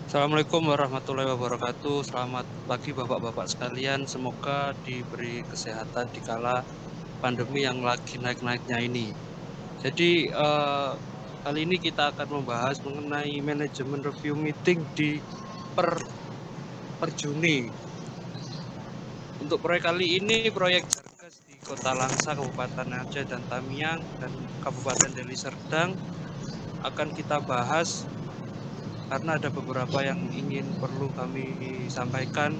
Assalamualaikum warahmatullahi wabarakatuh. Selamat pagi Bapak-bapak sekalian. Semoga diberi kesehatan di kala pandemi yang lagi naik-naiknya ini. Jadi kali ini kita akan membahas mengenai manajemen review meeting di per per Juni. Untuk proyek kali ini proyek Jargas di Kota Langsa, Kabupaten Aceh dan Tamiang dan Kabupaten Deli Serdang akan kita bahas karena ada beberapa yang ingin perlu kami sampaikan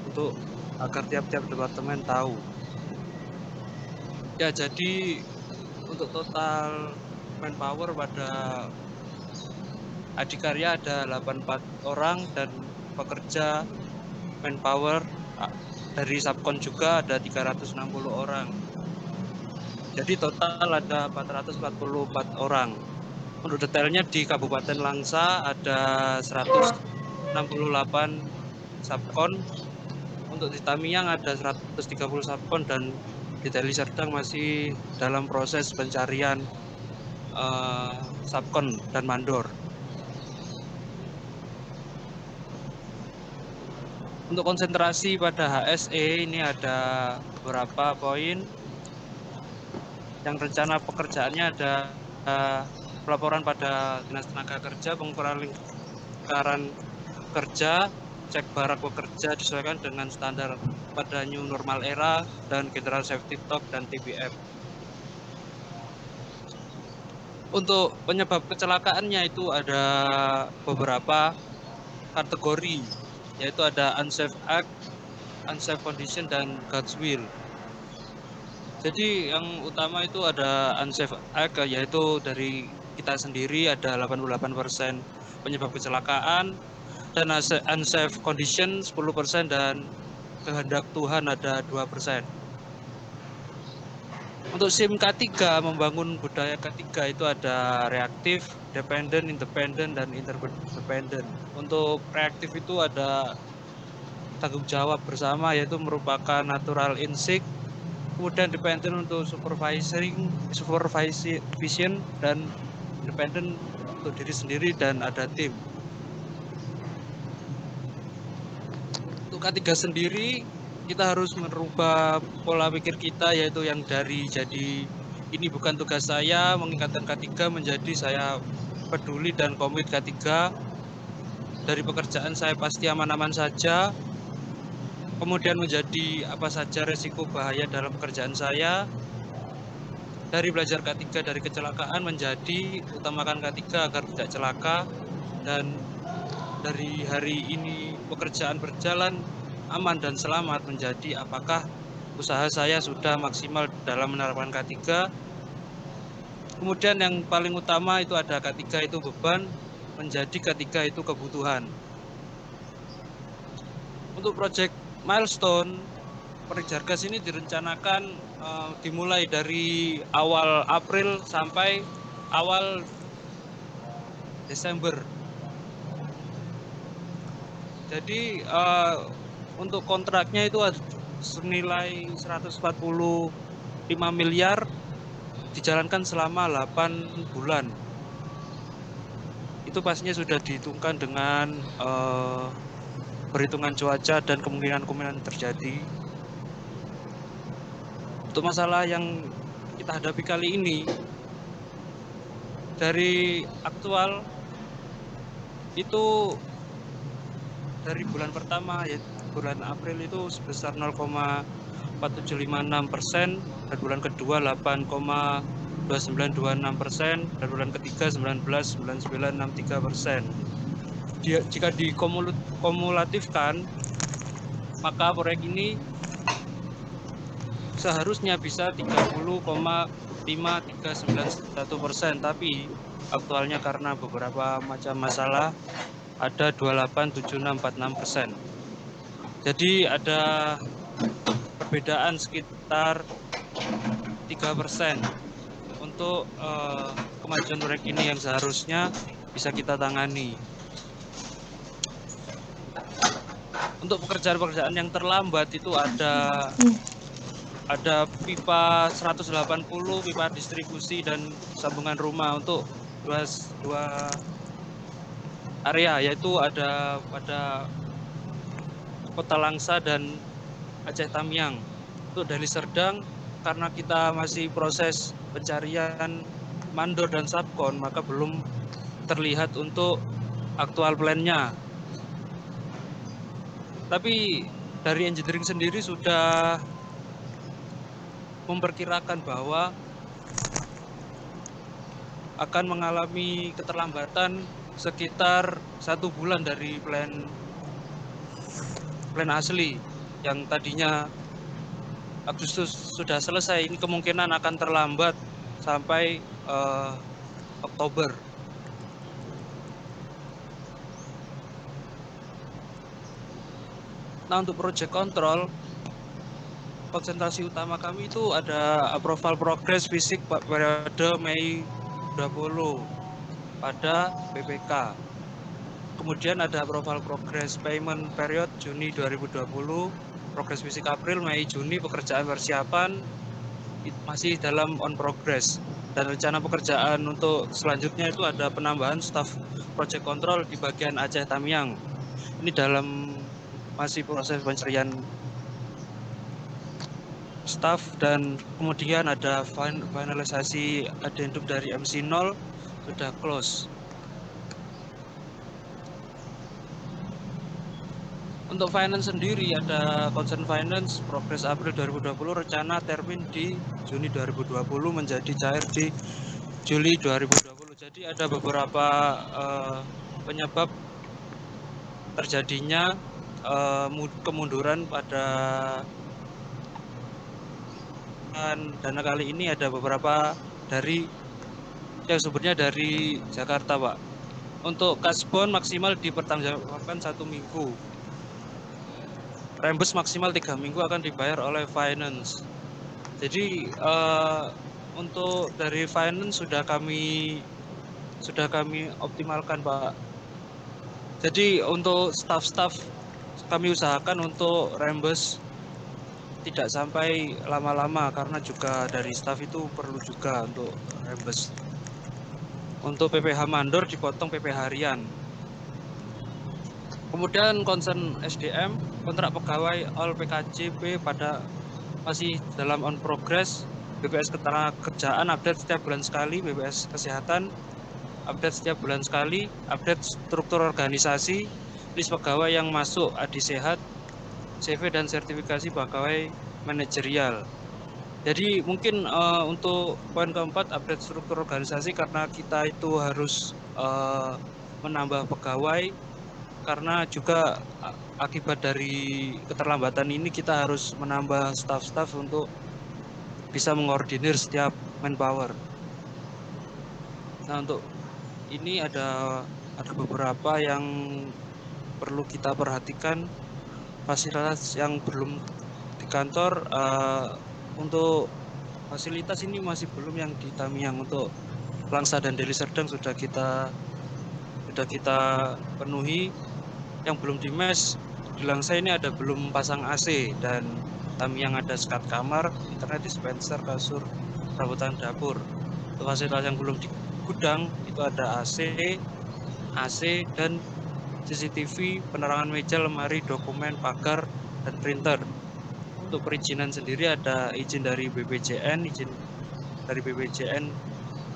untuk agar tiap-tiap departemen tahu. Ya, jadi untuk total manpower pada Adikarya ada 84 orang dan pekerja manpower dari Subkon juga ada 360 orang. Jadi total ada 444 orang. Untuk detailnya di Kabupaten Langsa ada 168 Subkon. Untuk di Tamiang ada 130 Subkon dan di Deli Serdang masih dalam proses pencarian Subkon dan Mandor. Untuk konsentrasi pada HSE ini ada beberapa poin. Yang rencana pekerjaannya ada pelaporan pada Dinas Tenaga Kerja, pengukuran lingkaran kerja, cek barak pekerja disesuaikan dengan standar pada new normal era dan general safety stock dan TBM. Untuk penyebab kecelakaannya itu ada beberapa kategori, yaitu ada unsafe act, unsafe condition, dan God's will. Jadi yang utama itu ada unsafe act, yaitu dari kita sendiri ada 88% penyebab kecelakaan, dan unsafe condition 10% dan kehendak Tuhan ada 2%. Untuk SIM K3 membangun budaya K3 itu ada reaktif, dependent, independent, dan interdependent. Untuk reaktif itu ada tanggung jawab bersama yaitu merupakan natural instinct, kemudian dependent untuk supervision, dan independent untuk diri sendiri dan ada tim. Untuk K3 sendiri kita harus merubah pola pikir kita yaitu yang dari jadi ini bukan tugas saya mengingatkan K3 menjadi saya peduli dan komit K3. Dari pekerjaan saya pasti aman-aman saja, kemudian menjadi apa saja resiko bahaya dalam pekerjaan saya. Dari belajar K3 dari kecelakaan menjadi utamakan K3 agar tidak celaka, dan dari hari ini pekerjaan berjalan aman dan selamat menjadi apakah usaha saya sudah maksimal dalam menerapkan K3. Kemudian yang paling utama itu ada K3 itu beban, menjadi K3 itu kebutuhan. Untuk proyek milestone, proyek Jargas ini direncanakan dimulai dari awal April sampai awal Desember. Jadi untuk kontraknya itu senilai 145 miliar dijalankan selama 8 bulan. Itu pastinya sudah dihitungkan dengan perhitungan cuaca dan kemungkinan terjadi. Untuk masalah yang kita hadapi kali ini, dari aktual itu dari bulan pertama yaitu bulan April itu sebesar 0,4756%, dan bulan kedua 8,2926%, dan bulan ketiga 19,9963%. Jika dikumulatifkan, maka proyek ini seharusnya bisa 30,5391%, tapi aktualnya karena beberapa macam masalah ada 28,7646%. Jadi ada perbedaan sekitar 3% untuk kemajuan proyek ini yang seharusnya bisa kita tangani. Untuk pekerjaan-pekerjaan yang terlambat itu ada pipa 180, pipa distribusi, dan sambungan rumah untuk area, yaitu ada pada Kota Langsa dan Aceh Tamiang. Untuk Deli Serdang, karena kita masih proses pencarian mandor dan subkon, maka belum terlihat untuk aktual plan-nya. Tapi dari engineering sendiri sudah memperkirakan bahwa akan mengalami keterlambatan sekitar 1 bulan dari plan asli yang tadinya Agustus sudah selesai. Ini kemungkinan akan terlambat sampai Oktober. Nah, untuk project control, konsentrasi utama kami itu ada approval progress fisik periode Mei 20 pada PPK. Kemudian ada approval progress payment period Juni 2020, progress fisik April, Mei, Juni, pekerjaan persiapan masih dalam on progress. Dan rencana pekerjaan untuk selanjutnya itu ada penambahan staff project control di bagian Aceh Tamiang. Ini dalam masih proses pencarian staff, dan kemudian ada finalisasi addendum dari MC0 sudah close. Untuk finance sendiri ada concern finance progress April 2020, rencana termin di Juni 2020 menjadi cair di Juli 2020. Jadi ada beberapa penyebab terjadinya kemunduran pada dana kali ini. Ada beberapa dari yang sumbernya dari Jakarta, Pak. Untuk kasbon maksimal dipertanggungjawabkan 1 minggu. Rembes maksimal 3 minggu akan dibayar oleh finance. Jadi untuk dari finance sudah kami optimalkan, Pak. Jadi untuk staff kami usahakan untuk rembes tidak sampai lama-lama, karena juga dari staff itu perlu juga untuk rembes. Untuk PPh mandor dipotong PPh harian. Kemudian concern SDM, kontrak pegawai all PKJP pada masih dalam on progress. BPS Ketenagakerjaan update setiap bulan sekali, BPS Kesehatan update setiap bulan sekali, update struktur organisasi, list pegawai yang masuk Adi Sehat, CV dan sertifikasi pegawai manajerial. Jadi mungkin untuk poin keempat, update struktur organisasi, karena kita itu harus menambah pegawai, karena juga akibat dari keterlambatan ini kita harus menambah staff untuk bisa mengordinir setiap manpower. Nah, untuk ini ada beberapa yang perlu kita perhatikan. Fasilitas yang belum di kantor, untuk fasilitas ini masih belum yang di Tamiang. Untuk Langsa dan Deli Serdang sudah kita penuhi. Yang belum di mes di Langsa ini ada belum pasang AC, dan Tamiang ada sekat kamar, internet dispenser, kasur, perabotan dapur. Untuk fasilitas yang belum di gudang itu ada AC dan CCTV, penerangan meja, lemari, dokumen, pagar, dan printer. Untuk perizinan sendiri ada izin dari BPJN,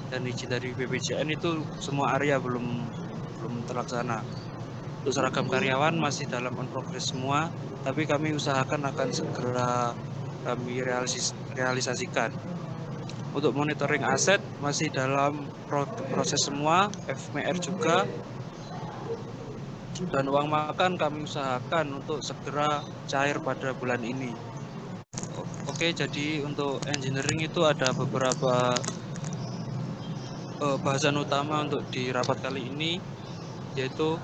dan izin dari BPJN itu semua area belum terlaksana. Untuk seragam karyawan masih dalam on progress semua, tapi kami usahakan akan segera kami realisasikan. Untuk monitoring aset masih dalam proses semua, FMR juga, dan uang makan kami usahakan untuk segera cair pada bulan ini. Oke, jadi untuk engineering itu ada beberapa bahasan utama untuk di rapat kali ini, yaitu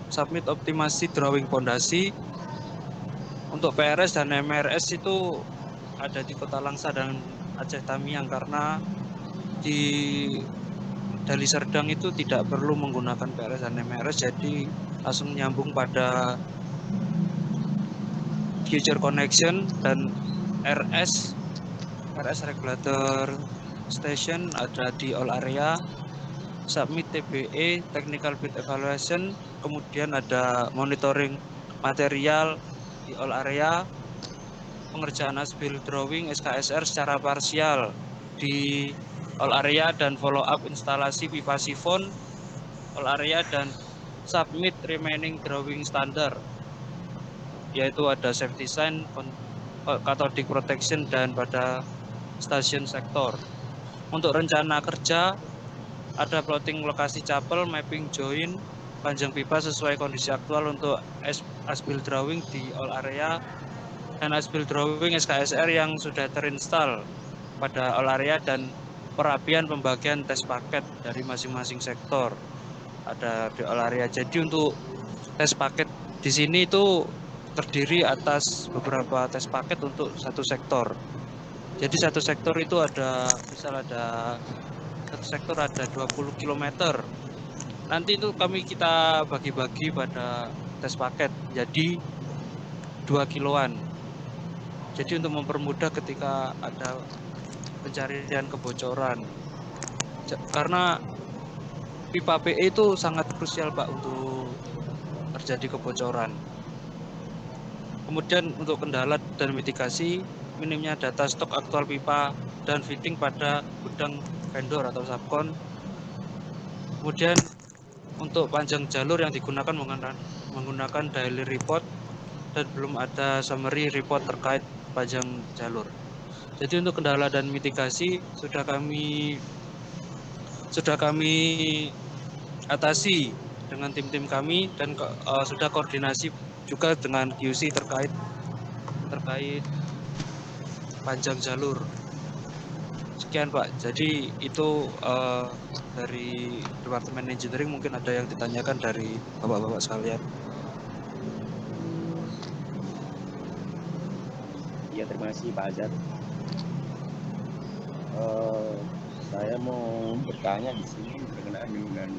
submit optimasi drawing fondasi. Untuk PRS dan MRS itu ada di Kota Langsa dan Aceh Tamiang, karena di Deli Serdang itu tidak perlu menggunakan PRS dan MRS, jadi langsung nyambung pada future connection. Dan RS regulator station ada di all area. submit TBE technical bid evaluation, kemudian ada monitoring material di all area, pengerjaan as-built drawing SKSR secara parsial di all area dan follow up instalasi pipa sifon all area dan submit remaining drawing standar, yaitu ada safety sign, cathodic protection dan pada stasiun sektor. Untuk rencana kerja ada plotting lokasi chapel, mapping join, panjang pipa sesuai kondisi aktual untuk as-built drawing di all area dan as-built drawing SKSR yang sudah terinstall pada all area dan perapian pembagian tes paket dari masing-masing sektor ada di all area. Jadi untuk tes paket di sini itu terdiri atas beberapa tes paket untuk satu sektor. Jadi satu sektor itu ada, misal ada satu sektor ada 20 km. Nanti itu kita bagi-bagi pada tes paket jadi 2 kiloan. Jadi untuk mempermudah ketika ada pencarian kebocoran. Karena pipa PE itu sangat krusial Pak untuk terjadi kebocoran. Kemudian untuk kendala dan mitigasi, minimnya data stok aktual pipa dan fitting pada gudang vendor atau subkon. Kemudian untuk panjang jalur yang digunakan menggunakan daily report dan belum ada summary report terkait panjang jalur. Jadi untuk kendala dan mitigasi sudah kami atasi dengan tim-tim kami dan sudah koordinasi juga dengan QC terkait panjang jalur. Sekian Pak. Jadi itu dari Departemen Engineering, mungkin ada yang ditanyakan dari Bapak-bapak sekalian. Ya, terima kasih Pak Azhar. Saya mau bertanya di sini berkenaan dengan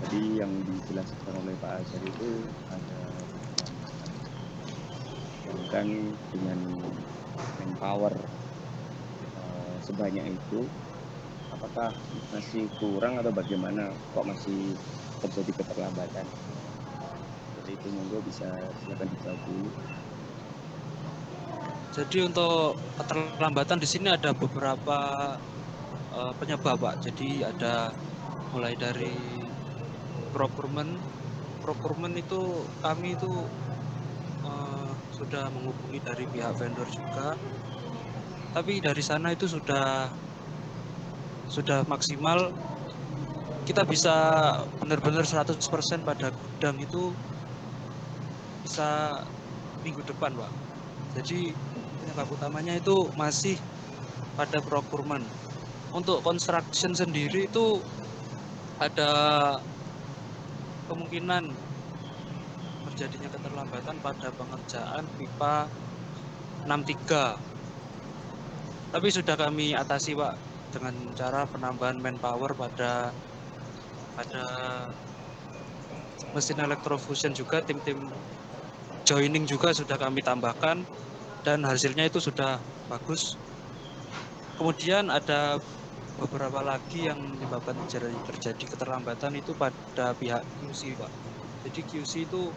tadi yang dijelaskan oleh Pak Azhar itu ada kan dengan manpower sebanyak itu, apakah masih kurang atau bagaimana kok masih terjadi keterlambatan? Jadi itu monggo bisa silakan dijawab dulu. Jadi untuk keterlambatan di sini ada beberapa penyebab Pak. Jadi ada mulai dari procurement itu kami itu sudah menghubungi dari pihak vendor juga. Tapi dari sana itu sudah maksimal, kita bisa benar-benar 100% pada gudang itu bisa minggu depan Pak. Jadi penyebab utamanya itu masih pada procurement. Untuk construction sendiri itu ada kemungkinan terjadinya keterlambatan pada pengerjaan pipa 63. Tapi sudah kami atasi Pak dengan cara penambahan manpower pada mesin electrofusion juga, tim-tim joining juga sudah kami tambahkan dan hasilnya itu sudah bagus. Kemudian ada beberapa lagi yang menyebabkan terjadi keterlambatan itu pada pihak QC Pak. Jadi QC itu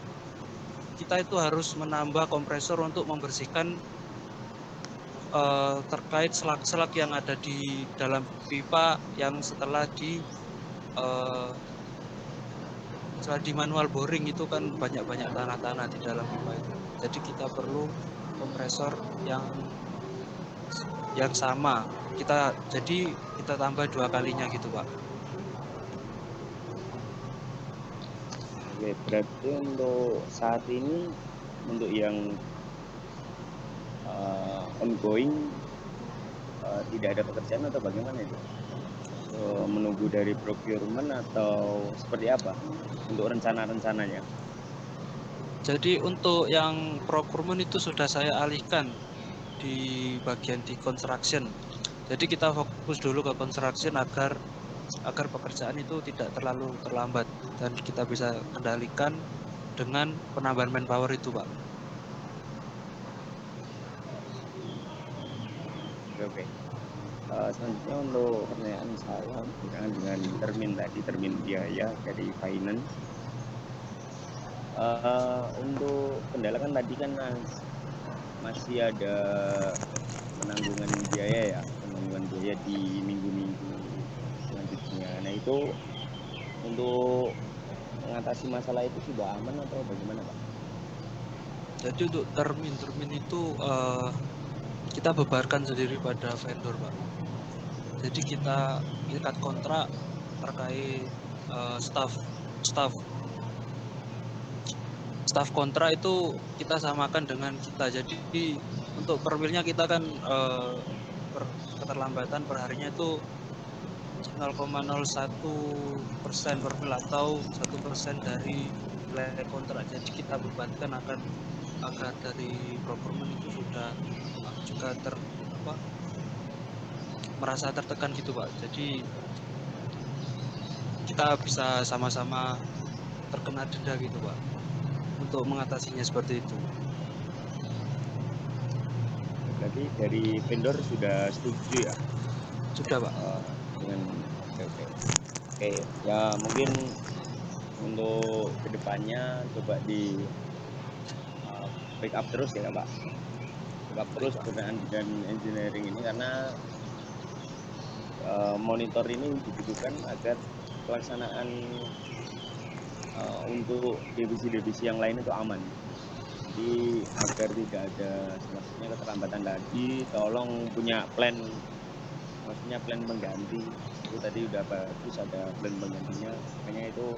kita itu harus menambah kompresor untuk membersihkan terkait selak-selak yang ada di dalam pipa yang setelah di manual boring itu kan banyak-banyak tanah-tanah di dalam pipa itu. Jadi kita perlu kompresor yang sama. Jadi kita tambah 2 kalinya gitu Pak. Oke, berarti untuk saat ini untuk yang ongoing tidak ada pekerjaan atau bagaimana itu? Menunggu dari procurement atau seperti apa untuk rencana-rencananya? Jadi untuk yang procurement itu sudah saya alihkan di bagian di construction. Jadi kita fokus dulu ke construction agar pekerjaan itu tidak terlalu terlambat dan kita bisa kendalikan dengan penambahan manpower itu Pak. Oke. Selanjutnya untuk pertanyaan saya berkaitan dengan termin biaya dari finance. Untuk kendala kan tadi kan masih ada penanggungan biaya di minggu-minggu selanjutnya. Nah itu untuk mengatasi masalah itu sudah aman atau bagaimana Pak? Jadi untuk termin itu kita bebarkan sendiri pada vendor, Pak. Jadi kita ikat kontrak terkait staff staff staff kontrak itu kita samakan dengan kita. Jadi untuk per milnya kita kan keterlambatan per harinya itu 0,01% per mil atau 1% dari nilai kontrak. Jadi kita bebankan agar dari procurement itu sudah juga merasa tertekan gitu Pak. Jadi kita bisa sama-sama terkena denda gitu Pak untuk mengatasinya seperti itu. Berarti dari vendor sudah setuju ya Sudah Pak. dengan oke ya mungkin untuk kedepannya coba di backup terus ya Pak, backup Baik terus Pak. berkenaan dengan engineering ini karena monitor ini dibutuhkan agar pelaksanaan untuk divisi-divisi yang lain itu aman. Jadi agar tidak ada selanjutnya keterlambatan lagi, tolong punya plan, maksudnya plan pengganti. Itu tadi udah bagus ada plan penggantinya, makanya itu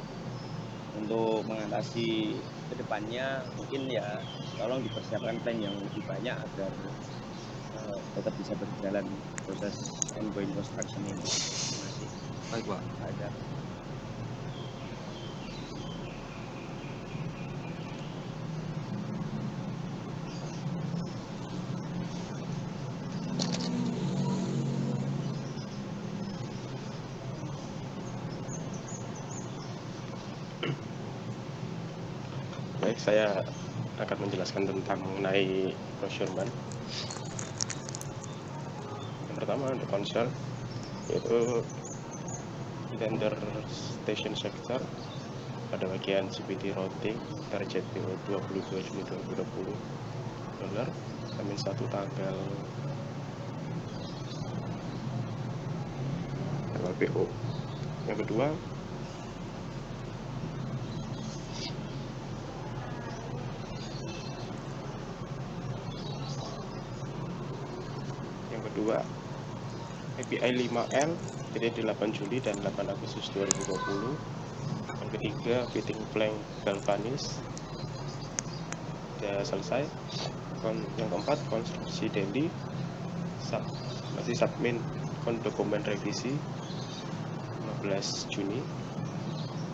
untuk mengatasi kedepannya mungkin ya tolong dipersiapkan plan yang lebih banyak agar tetap bisa berjalan proses ongoing construction ini. Terima kasih. Baik Pak. Ada. Baik, saya akan menjelaskan tentang mengenai procurement. Yang pertama untuk konsol yaitu tender station sector pada bagian CPT routing target PO 22 Juni 2020 dolar Amin 1 tanggal PO. Yang kedua API 5L dari 8 Juli dan 8 Agustus 2020. Yang ketiga fitting plank galvanis sudah selesai. Yang keempat konstruksi Delhi masih submit dokumen revisi 15 Juni.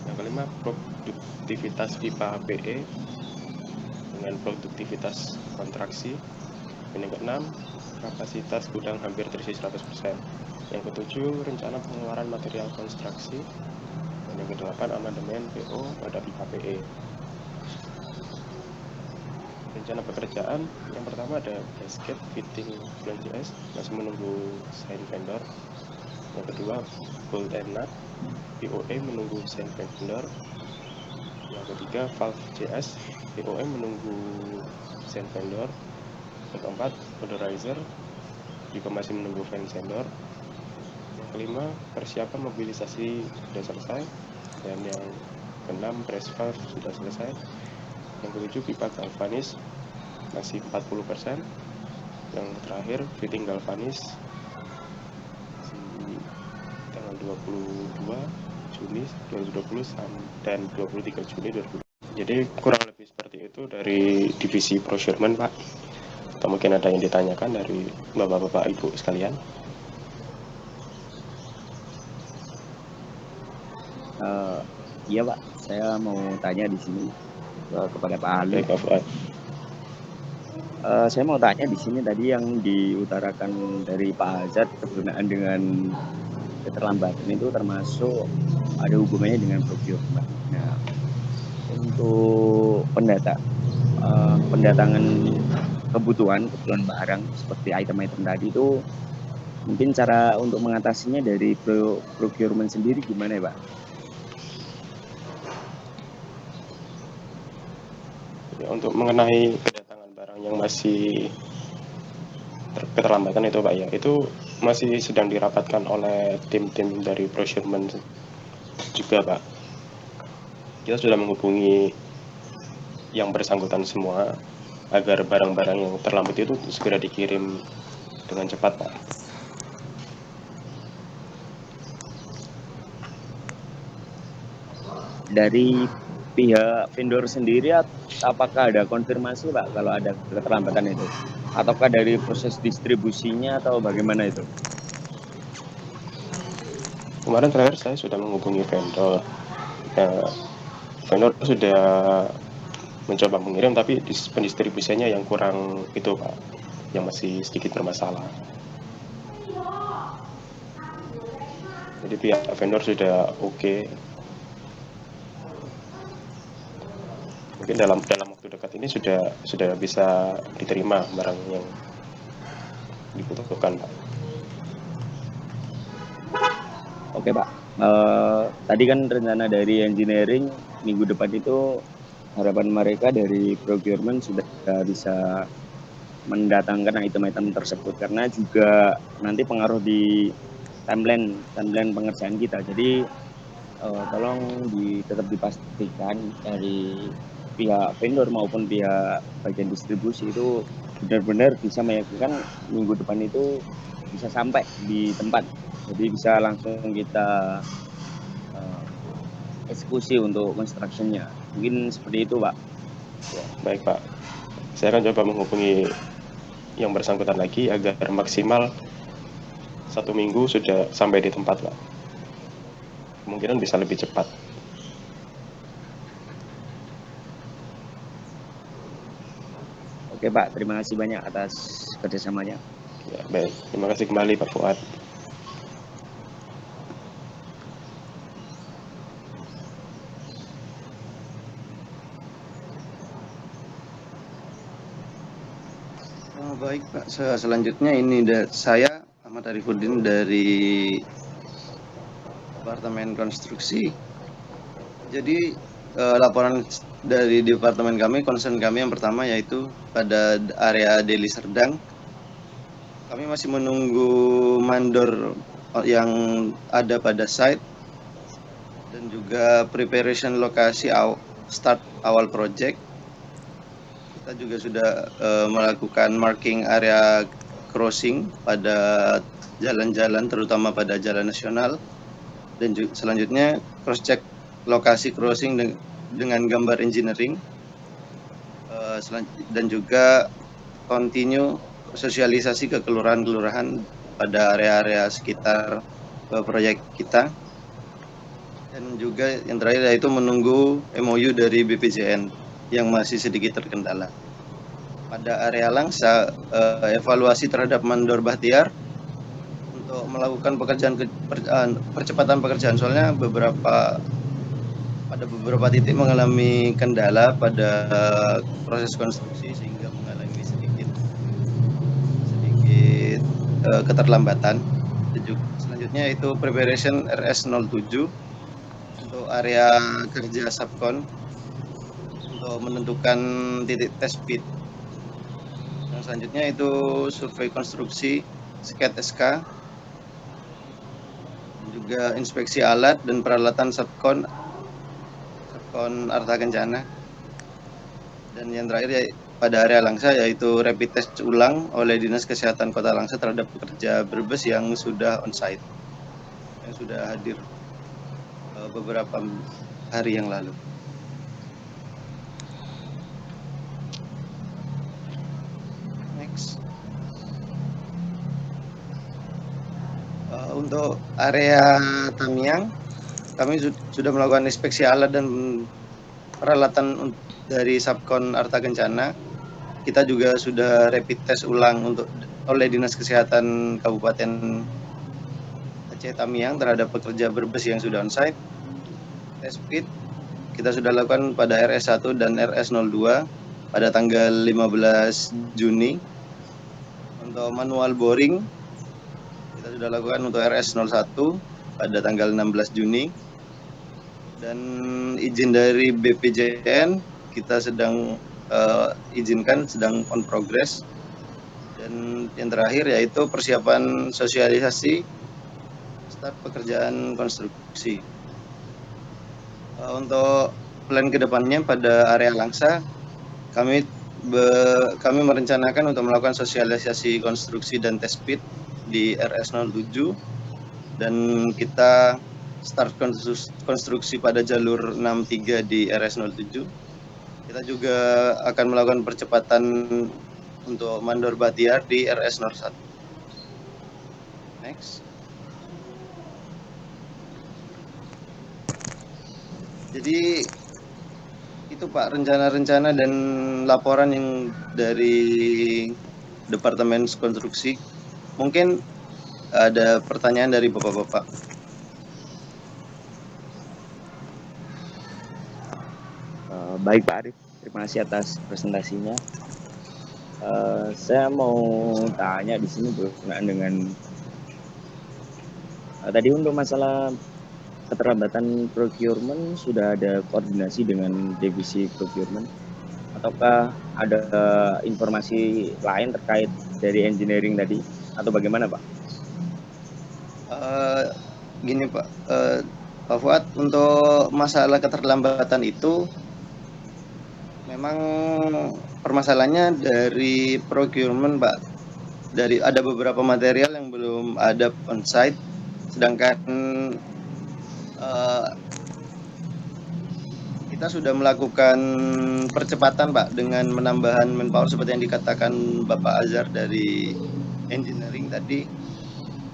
Yang kelima produktivitas pipa HPE dengan produktivitas kontraksi. Dan yang keenam kapasitas gudang hampir terisi 100%. Yang ketujuh rencana pengeluaran material konstruksi. Dan yang kedelapan amandemen PO pada pipa HPE. Rencana pekerjaan yang pertama ada gasket fitting flange masih menunggu sign vendor. Yang kedua bolt and nut POE menunggu sign vendor. Yang ketiga valve JS POE menunggu sign vendor. Yang keempat odorizer juga masih menunggu vendor. Yang kelima persiapan mobilisasi sudah selesai. Dan yang keenam press valve sudah selesai. Yang ketujuh pipa galvanis masih 40%. Yang terakhir fitting galvanis tanggal 22 Juni 2020 dan 23 Juni 2020. Jadi kurang lebih seperti itu dari divisi procurement Pak. Atau mungkin ada yang ditanyakan dari Bapak-Bapak Ibu sekalian? Iya Pak, saya mau tanya di sini kepada Pak Ali. Baik, Pak. Saya mau tanya di sini tadi yang diutarakan dari Pak Azad berkenaan dengan keterlambatan itu termasuk ada hubungannya dengan procurement. Nah, untuk pendatangan kebutuhan barang seperti item-item tadi itu Mungkin cara untuk mengatasinya dari procurement sendiri gimana ya, Pak? Ya, untuk mengenai kedatangan barang yang masih keterlambatan itu Pak ya, itu masih sedang dirapatkan oleh tim-tim dari procurement juga Pak. Kita sudah menghubungi yang bersangkutan semua agar barang-barang yang terlambat itu segera dikirim dengan cepat Pak. Dari pihak vendor sendiri, apakah ada konfirmasi Pak kalau ada keterlambatan itu? Ataukah dari proses distribusinya atau bagaimana itu? Kemarin terakhir saya sudah menghubungi vendor. Nah, vendor sudah mencoba mengirim tapi pendistribusiannya yang kurang itu Pak, yang masih sedikit bermasalah. Jadi pihak vendor sudah oke. Mungkin dalam waktu dekat ini sudah bisa diterima barang yang dibutuhkan Pak. Oke Pak, tadi kan rencana dari engineering minggu depan itu harapan mereka dari procurement sudah bisa mendatangkan item-item tersebut, karena juga nanti pengaruh di timeline pengerjaan kita. Jadi tolong tetap dipastikan dari pihak vendor maupun pihak bagian distribusi itu benar-benar bisa meyakinkan minggu depan itu bisa sampai di tempat. Jadi bisa langsung kita eksekusi untuk construction-nya. Mungkin seperti itu, Pak. Ya, baik Pak. Saya akan coba menghubungi yang bersangkutan lagi agar maksimal 1 minggu sudah sampai di tempat Pak. Kemungkinan bisa lebih cepat. Oke Pak, terima kasih banyak atas kerjasamanya. Ya, baik. Terima kasih kembali Pak Fuad. Baik Pak, selanjutnya ini saya Ahmad Arifuddin dari Departemen Konstruksi. Jadi laporan dari departemen kami, concern kami yang pertama yaitu pada area Deli Serdang. Kami masih menunggu mandor yang ada pada site dan juga preparation lokasi start awal project. Kita juga sudah melakukan marking area crossing pada jalan-jalan, terutama pada jalan nasional, dan selanjutnya cross check lokasi crossing dengan gambar engineering, dan juga continue sosialisasi ke kelurahan-kelurahan pada area-area sekitar proyek kita. Dan juga yang terakhir yaitu menunggu MOU dari BPJN yang masih sedikit terkendala. Pada area Langsa, evaluasi terhadap mandor Bahtiar untuk melakukan percepatan pekerjaan, soalnya pada beberapa titik mengalami kendala pada proses konstruksi sehingga mengalami sedikit keterlambatan. Selanjutnya itu preparation RS07 untuk area kerja subkon untuk menentukan titik test pit. Yang selanjutnya itu survei konstruksi, sket SK, juga inspeksi alat dan peralatan subkon Arta Kencana. Dan yang terakhir pada area Langsa yaitu rapid test ulang oleh Dinas Kesehatan Kota Langsa terhadap pekerja Brebes yang sudah onsite, yang sudah hadir beberapa hari yang lalu. Next. Untuk area Tamiang, kami sudah melakukan inspeksi alat dan peralatan dari Subkon Arta Kencana. Kita juga sudah rapid test ulang oleh Dinas Kesehatan Kabupaten Aceh Tamiang terhadap pekerja Brebes yang sudah onsite. Test pit kita sudah lakukan pada RS1 dan RS02 pada tanggal 15 Juni. Untuk manual boring kita sudah lakukan untuk RS01 pada tanggal 16 Juni. Dan izin dari BPJN kita sedang izinkan, sedang on progress. Dan yang terakhir yaitu persiapan sosialisasi start pekerjaan konstruksi. Untuk plan kedepannya pada area Langsa, kami merencanakan untuk melakukan sosialisasi konstruksi dan test pit di RS07, dan kita start konstruksi pada jalur 63 di RS07. Kita juga akan melakukan percepatan untuk mandor Batiar di RS01. Next. Jadi itu Pak, rencana-rencana dan laporan yang dari Departemen Konstruksi. Mungkin ada pertanyaan dari Bapak-Bapak. Baik Pak Arif, terima kasih atas presentasinya. Saya mau tanya di sini berkenaan dengan tadi untuk masalah keterlambatan procurement, sudah ada koordinasi dengan divisi procurement, ataukah ada informasi lain terkait dari engineering tadi, atau bagaimana Pak? Gini Pak, Pak Fuad, untuk masalah keterlambatan itu memang permasalahannya dari procurement Pak. Dari ada beberapa material yang belum ada on site, sedangkan kita sudah melakukan percepatan Pak dengan menambahkan manpower seperti yang dikatakan Bapak Azhar dari engineering tadi.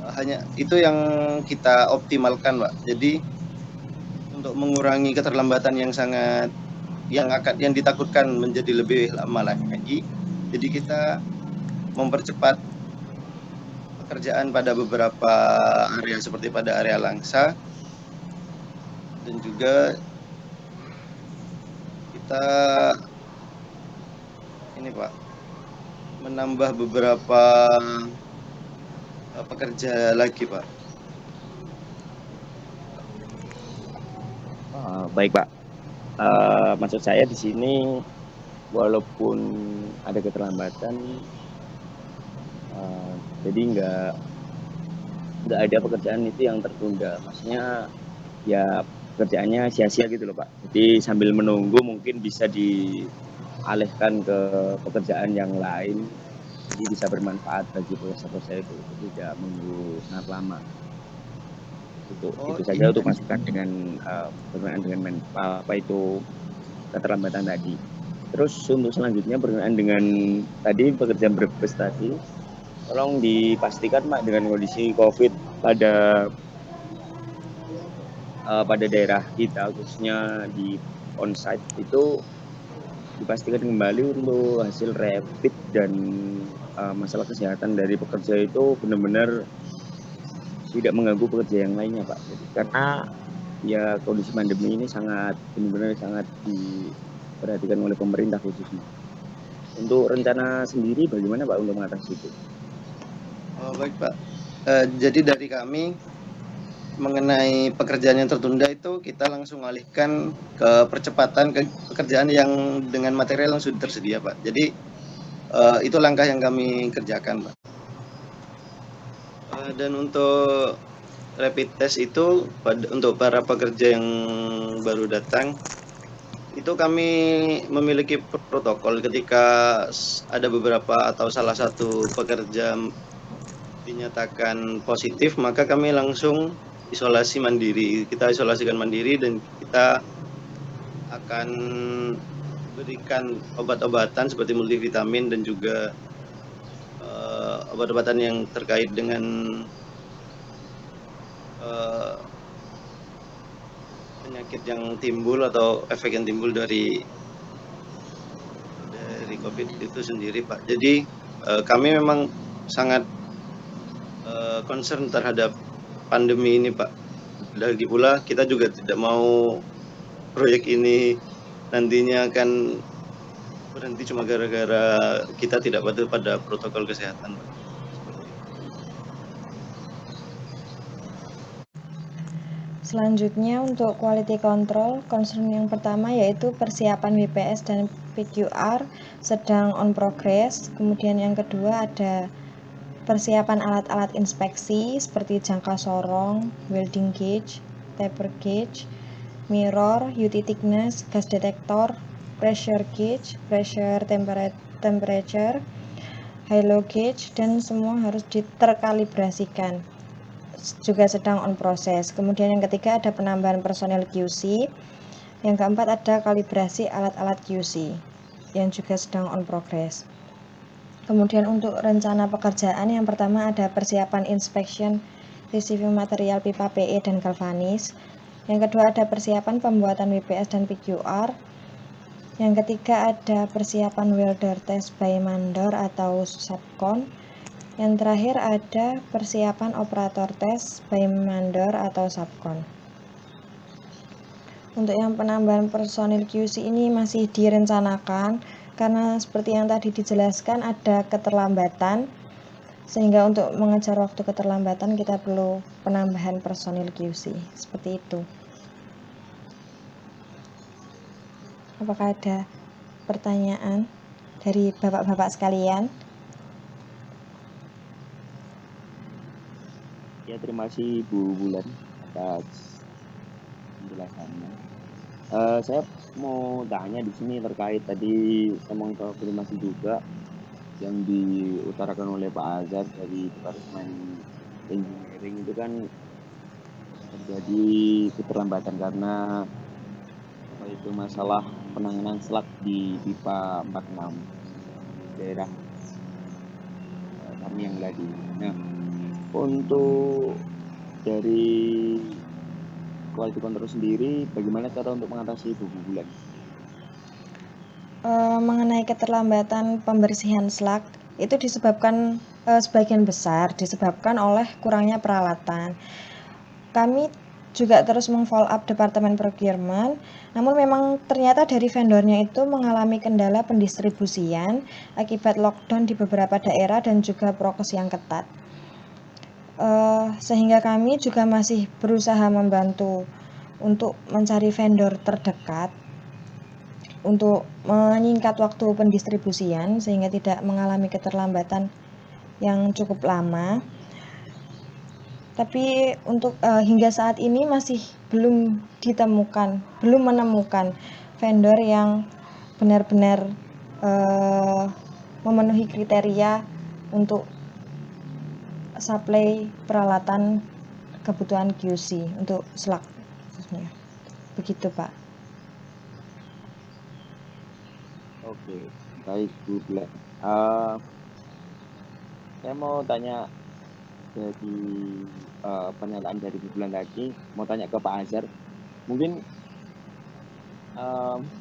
Hanya itu yang kita optimalkan Pak. Jadi untuk mengurangi keterlambatan yang ditakutkan menjadi lebih lama lagi, jadi kita mempercepat pekerjaan pada beberapa area seperti pada area Langsa, dan juga kita ini Pak menambah beberapa pekerja lagi Pak. Baik Pak, maksud saya di sini walaupun ada keterlambatan, jadi nggak ada pekerjaan itu yang tertunda. Maksudnya ya pekerjaannya sia-sia gitu loh Pak. Jadi sambil menunggu mungkin bisa dialihkan ke pekerjaan yang lain, jadi bisa bermanfaat bagi proses-proses itu, tidak menunggu sangat lama. Itu saja untuk masukan dengan berkenaan dengan apa itu keterlambatan tadi. Terus untuk selanjutnya berkenaan dengan tadi pekerjaan berprestasi, tolong dipastikan Pak dengan kondisi COVID pada daerah kita khususnya di onsite itu dipastikan kembali untuk hasil rapid dan masalah kesehatan dari pekerja itu benar-benar tidak mengganggu pekerja yang lainnya Pak. Jadi, karena ya kondisi pandemi ini benar-benar sangat diperhatikan oleh pemerintah khususnya. Untuk rencana sendiri bagaimana Pak untuk mengatasi itu? Baik Pak, jadi dari kami mengenai pekerjaan yang tertunda itu kita langsung alihkan ke percepatan pekerjaan yang dengan material yang sudah tersedia Pak. Jadi itu langkah yang kami kerjakan Pak. Dan untuk rapid test itu untuk para pekerja yang baru datang, itu kami memiliki protokol ketika ada beberapa atau salah satu pekerja dinyatakan positif, maka kami langsung isolasi mandiri. Kita isolasikan mandiri dan kita akan berikan obat-obatan seperti multivitamin dan juga obat-obatan yang terkait dengan penyakit yang timbul atau efek yang timbul dari COVID itu sendiri Pak. Jadi kami memang sangat concern terhadap pandemi ini Pak. Lagi pula kita juga tidak mau proyek ini nantinya akan berhenti cuma gara-gara kita tidak patuh pada protokol kesehatan Pak. Selanjutnya untuk quality control, concern yang pertama yaitu persiapan WPS dan PQR sedang on progress. Kemudian yang kedua ada persiapan alat-alat inspeksi seperti jangka sorong, welding gauge, taper gauge, mirror, UT thickness, gas detector, pressure gauge, pressure temperature, halo gauge, dan semua harus terkalibrasikan, juga sedang on proses. Kemudian yang ketiga ada penambahan personel QC. Yang keempat ada kalibrasi alat-alat QC yang juga sedang on progress. Kemudian untuk rencana pekerjaan yang pertama ada persiapan inspection receiving material pipa PE dan galvanis. Yang kedua ada persiapan pembuatan WPS dan PQR. Yang ketiga ada persiapan welder test by mandor atau subcon. Yang terakhir ada persiapan operator test by mandor atau subcon. Untuk yang penambahan personil QC ini masih direncanakan karena seperti yang tadi dijelaskan ada keterlambatan, sehingga untuk mengejar waktu keterlambatan kita perlu penambahan personil QC. Seperti itu. Apakah ada pertanyaan dari bapak-bapak sekalian? Ya, terima kasih Bu Bulan atas penjelasannya. Saya mau tanya di sini terkait tadi saya mau konfirmasi juga yang diutarakan oleh Pak Azhar dari Departemen Engineering itu kan terjadi keterlambatan karena apa itu masalah penanganan slug di pipa 46 daerah kami yang tadi. Nah, untuk dari quality control sendiri, bagaimana cara untuk mengatasi itu, Bu Bulan? Mengenai keterlambatan pembersihan slug, itu disebabkan sebagian besar disebabkan oleh kurangnya peralatan. Kami juga terus meng-follow up Departemen Procurement, namun memang ternyata dari vendornya itu mengalami kendala pendistribusian akibat lockdown di beberapa daerah dan juga prokes yang ketat. Sehingga kami juga masih berusaha membantu untuk mencari vendor terdekat untuk menyingkat waktu pendistribusian sehingga tidak mengalami keterlambatan yang cukup lama. Tapi untuk hingga saat ini masih belum menemukan vendor yang benar-benar memenuhi kriteria untuk supply peralatan kebutuhan QC untuk slug. Begitu, Pak. Oke, baik Bu Bulan. Saya mau tanya dari pernyataan dari Bu Bulan tadi, mau tanya ke Pak Azhar. Mungkin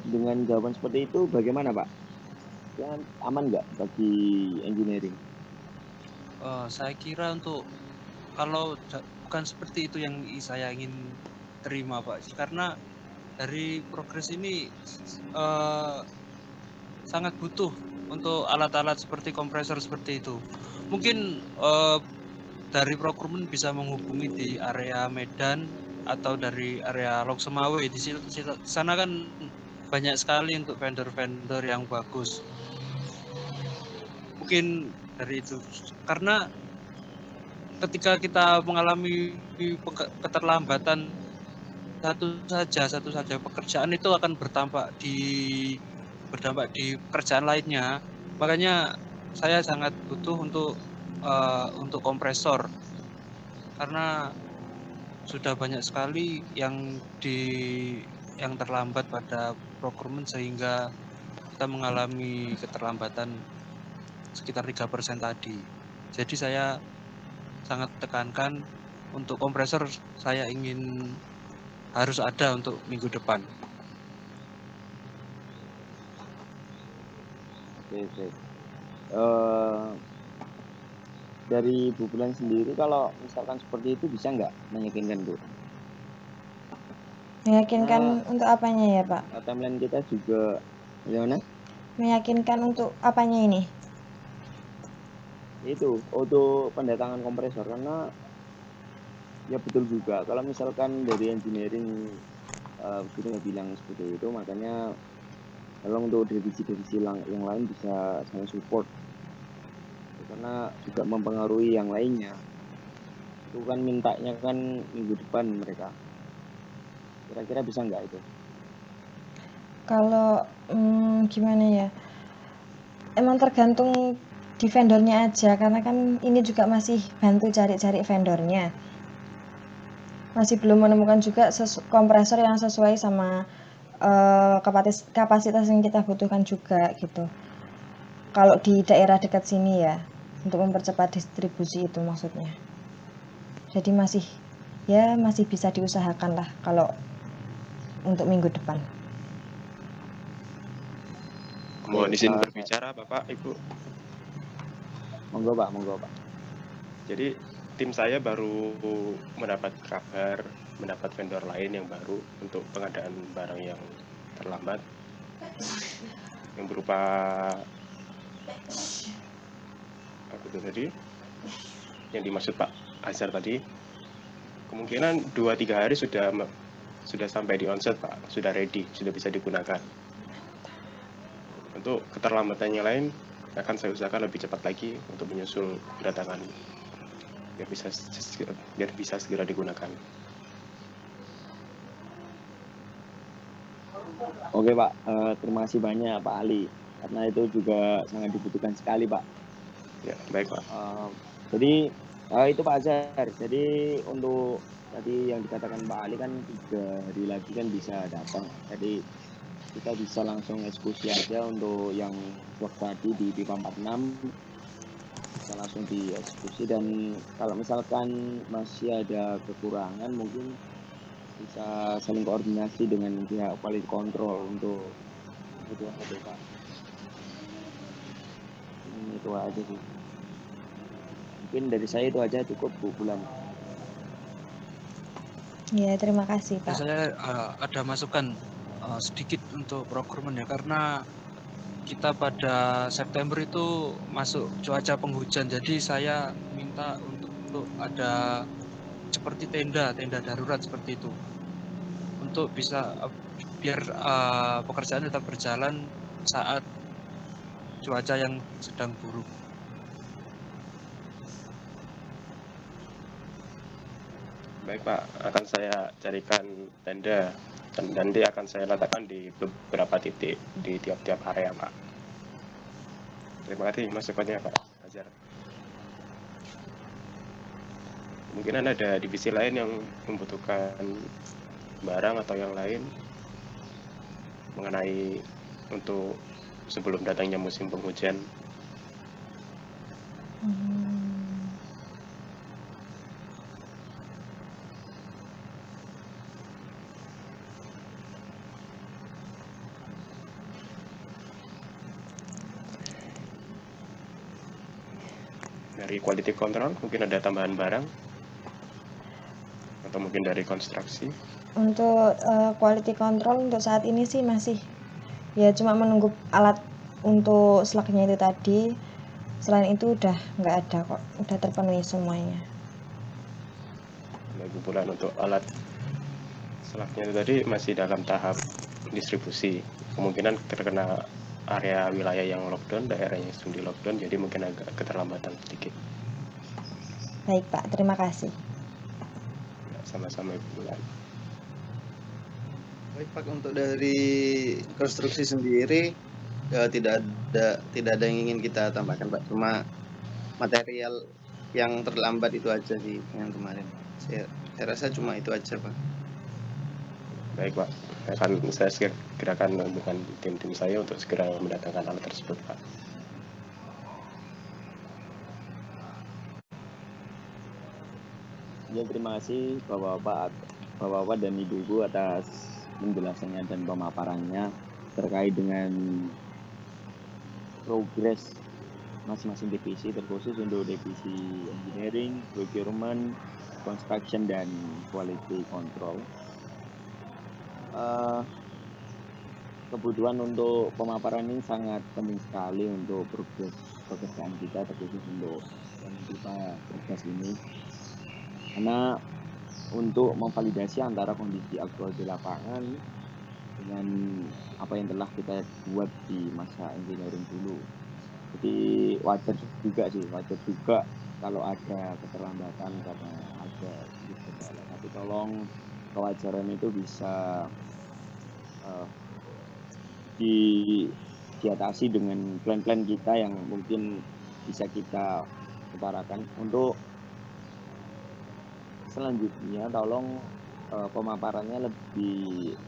dengan jawaban seperti itu bagaimana Pak? Ya, aman nggak bagi engineering? Saya kira untuk kalau bukan seperti itu yang saya ingin terima Pak, karena dari progres ini sangat butuh untuk alat-alat seperti kompresor seperti itu. Mungkin dari procurement bisa menghubungi di area Medan atau dari area Lok Semawe. Di sana kan banyak sekali untuk vendor-vendor yang bagus. Mungkin dari itu, karena ketika kita mengalami keterlambatan satu saja pekerjaan itu akan berdampak di pekerjaan lainnya. Makanya saya sangat butuh untuk kompresor, karena sudah banyak sekali yang terlambat pada procurement sehingga kita mengalami keterlambatan sekitar 3% tadi. Jadi saya sangat tekankan untuk kompresor, saya ingin harus ada untuk minggu depan. Oke. Dari Bu Bulan sendiri, kalau misalkan seperti itu bisa nggak meyakinkan Bu? Meyakinkan untuk apanya ya Pak? Timeline kita juga gimana? Meyakinkan untuk apanya ini? Itu untuk pendatangan kompresor, karena Ya betul juga. Kalau misalkan dari engineering sudah bilang seperti itu, makanya tolong untuk divisi-divisi yang lain bisa saya support. Karena juga mempengaruhi yang lainnya. Itu kan mintanya kan minggu depan mereka. Kira-kira bisa nggak itu? Kalau gimana ya? Emang tergantung di vendornya aja, karena kan ini juga masih bantu cari-cari vendornya. Masih belum menemukan juga kompresor yang sesuai sama kapasitas yang kita butuhkan juga gitu. Kalau di daerah dekat sini ya, untuk mempercepat distribusi itu maksudnya. Jadi masih bisa diusahakan lah kalau untuk minggu depan. Mohon izin berbicara Bapak, Ibu. Monggo Pak. Jadi tim saya baru mendapat kabar, mendapat vendor lain yang baru untuk pengadaan barang yang terlambat, yang berupa apa itu tadi? Yang dimaksud Pak Azhar tadi, kemungkinan 2-3 hari sudah sampai di onset Pak, sudah ready, sudah bisa digunakan. Untuk keterlambatannya lain akan saya usahakan lebih cepat lagi untuk menyusul kedatangan biar bisa segera digunakan. Oke Pak, terima kasih banyak Pak Ali, karena itu juga sangat dibutuhkan sekali Pak. Ya, baik Pak. Jadi itu Pak Azhar. Jadi untuk tadi yang dikatakan Pak Ali kan 3 hari lagi kan bisa datang. Jadi kita bisa langsung eksekusi aja untuk yang work tadi di pipa 46 bisa langsung dieksekusi, dan kalau misalkan masih ada kekurangan mungkin bisa saling koordinasi dengan pihak quality control untuk kebutuhan PPK. Itu aja sih. Mungkin dari saya itu aja, cukup Bu Bulan. Ya, terima kasih Pak. Saya ada masukan sedikit untuk procurement ya, karena kita pada September itu masuk cuaca penghujan, jadi saya minta untuk ada seperti tenda darurat seperti itu, untuk bisa biar pekerjaan tetap berjalan saat cuaca yang sedang buruk. Baik Pak, akan saya carikan tenda dan nanti akan saya letakkan di beberapa titik di tiap-tiap area Pak. Terima kasih masukannya Pak Azhar. Mungkin ada divisi lain yang membutuhkan barang atau yang lain mengenai untuk sebelum datangnya musim penghujan. Dari quality control mungkin ada tambahan barang atau mungkin dari konstruksi. Untuk quality control untuk saat ini sih masih ya cuma menunggu alat untuk slugnya itu tadi. Selain itu udah nggak ada kok, udah terpenuhi semuanya. Baik bulan untuk alat slugnya itu tadi masih dalam tahap distribusi. Kemungkinan terkena area wilayah yang lockdown, daerah yang sedang di lockdown, jadi mungkin agak keterlambatan sedikit. Baik Pak, terima kasih. Ya, sama-sama Ibu Bulan. Baik Pak, untuk dari konstruksi sendiri tidak ada yang ingin kita tambahkan Pak, cuma material yang terlambat itu aja sih yang kemarin. Saya rasa cuma itu aja Pak. Baik Pak, akan saya segerakan dengan tim-tim saya untuk segera mendatangkan alat tersebut Pak. Ya, terima kasih Bapak-Bapak dan Ibu-Ibu atas penjelasannya dan pemaparannya terkait dengan progres masing-masing divisi, terkhusus untuk divisi engineering, procurement, construction, dan quality control. Kebutuhan untuk pemaparan ini sangat penting sekali untuk progres pekerjaan kita, terkhusus untuk yang kita progres ini, karena untuk memvalidasi antara kondisi aktual di lapangan dengan apa yang telah kita buat di masa engineering dulu. Jadi wajar juga kalau ada keterlambatan karena ada sedikit kendala. Tapi tolong kewajaran itu bisa diatasi dengan plan-plan kita yang mungkin bisa kita utarakan. Untuk selanjutnya tolong pemaparannya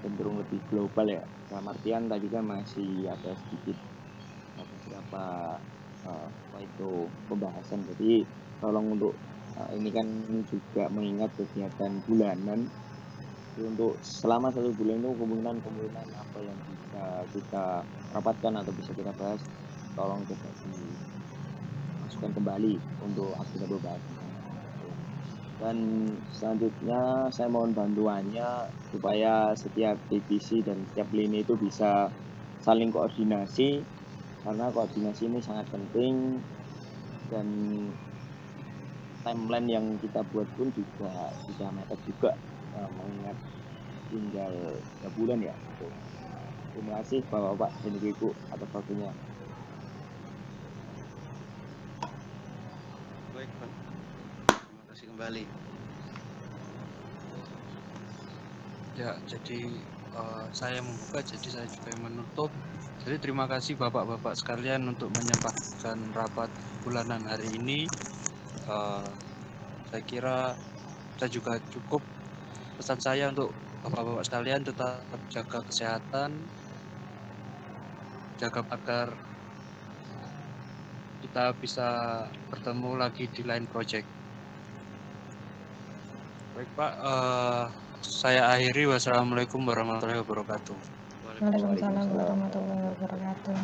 cenderung lebih global ya. Dalam artian tadi kan masih ada sedikit beberapa pembahasan. Jadi tolong untuk ini kan juga mengingat kegiatan bulanan. Jadi untuk selama 1 bulan itu kemungkinan apa yang bisa kita rapatkan atau bisa kita bahas, tolong coba dimasukkan kembali untuk agenda pembahasan. Dan selanjutnya saya mohon bantuannya supaya setiap divisi dan setiap lini itu bisa saling koordinasi, karena koordinasi ini sangat penting, dan timeline yang kita buat pun juga sudah mepet juga, mengingat tinggal 3 bulan ya. Terima kasih Bapak-Bapak dan Ibu atas waktunya. Baik, Pak. Terima kasih kembali. Ya, jadi saya membuka, jadi saya juga yang menutup. Jadi terima kasih Bapak-Bapak sekalian untuk menyempatkan rapat bulanan hari ini. Saya kira saya juga cukup. Pesan saya untuk Bapak-Bapak sekalian, tetap jaga kesehatan, jaga agar kita bisa bertemu lagi di lain project. Baik Pak, saya akhiri. Wassalamualaikum warahmatullahi wabarakatuh. Waalaikumsalam warahmatullahi wabarakatuh.